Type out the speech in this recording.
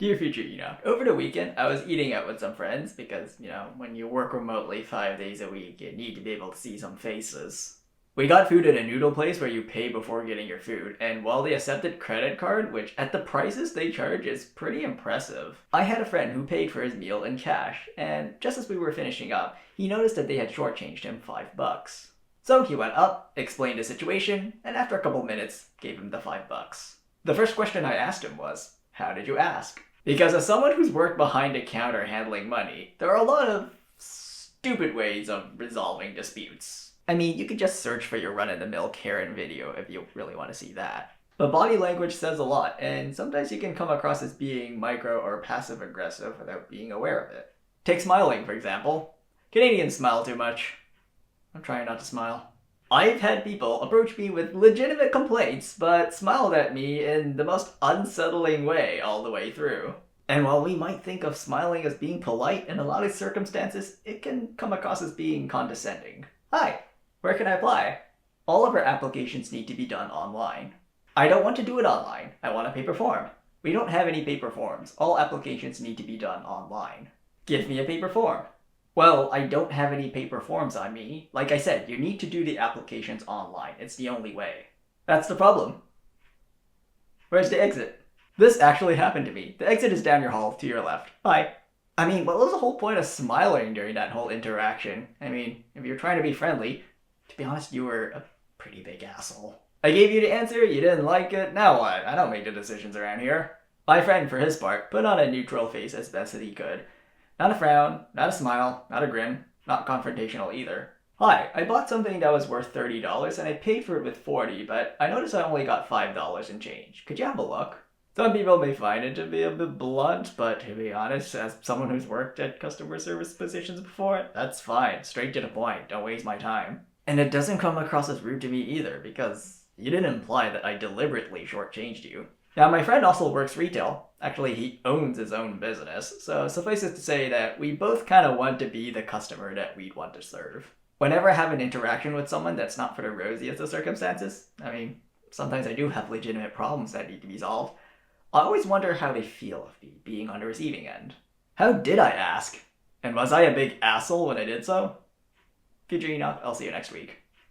Dear future Enoch, over the weekend I was eating out with some friends because, when you work remotely 5 days a week, you need to be able to see some faces. We got food at a noodle place where you pay before getting your food, and while they accepted credit card, which at the prices they charge is pretty impressive, I had a friend who paid for his meal in cash, and just as we were finishing up, he noticed that they had shortchanged him $5. So he went up, explained the situation, and after a couple minutes, gave him the $5. The first question I asked him was, how did you ask? Because as someone who's worked behind a counter handling money, there are a lot of stupid ways of resolving disputes. I mean, you could just search for your run-of-the-mill Karen video if you really want to see that. But body language says a lot, and sometimes you can come across as being micro or passive-aggressive without being aware of it. Take smiling, for example. Canadians smile too much. I'm trying not to smile. I've had people approach me with legitimate complaints, but smiled at me in the most unsettling way all the way through. And while we might think of smiling as being polite in a lot of circumstances, it can come across as being condescending. Hi, where can I apply? All of our applications need to be done online. I don't want to do it online. I want a paper form. We don't have any paper forms. All applications need to be done online. Give me a paper form. Well, I don't have any paper forms on me. Like I said, you need to do the applications online. It's the only way. That's the problem. Where's the exit? This actually happened to me. The exit is down your hall to your left. Bye. I mean, what was the whole point of smiling during that whole interaction? I mean, if you're trying to be friendly, to be honest, you were a pretty big asshole. I gave you the answer, you didn't like it, now what? I don't make the decisions around here. My friend, for his part, put on a neutral face as best as he could. Not a frown, not a smile, not a grin, not confrontational either. Hi, I bought something that was worth $30 and I paid for it with $40, but I noticed I only got $5 in change. Could you have a look? Some people may find it to be a bit blunt, but to be honest, as someone who's worked at customer service positions before, that's fine. Straight to the point. Don't waste my time. And it doesn't come across as rude to me either, because you didn't imply that I deliberately shortchanged you. Now, my friend also works retail. Actually, he owns his own business, so suffice it to say that we both kind of want to be the customer that we'd want to serve. Whenever I have an interaction with someone that's not for the rosiest of circumstances, I mean, sometimes I do have legitimate problems that need to be solved, I always wonder how they feel of me being on the receiving end. How did I ask? And was I a big asshole when I did so? Future Enoch, I'll see you next week.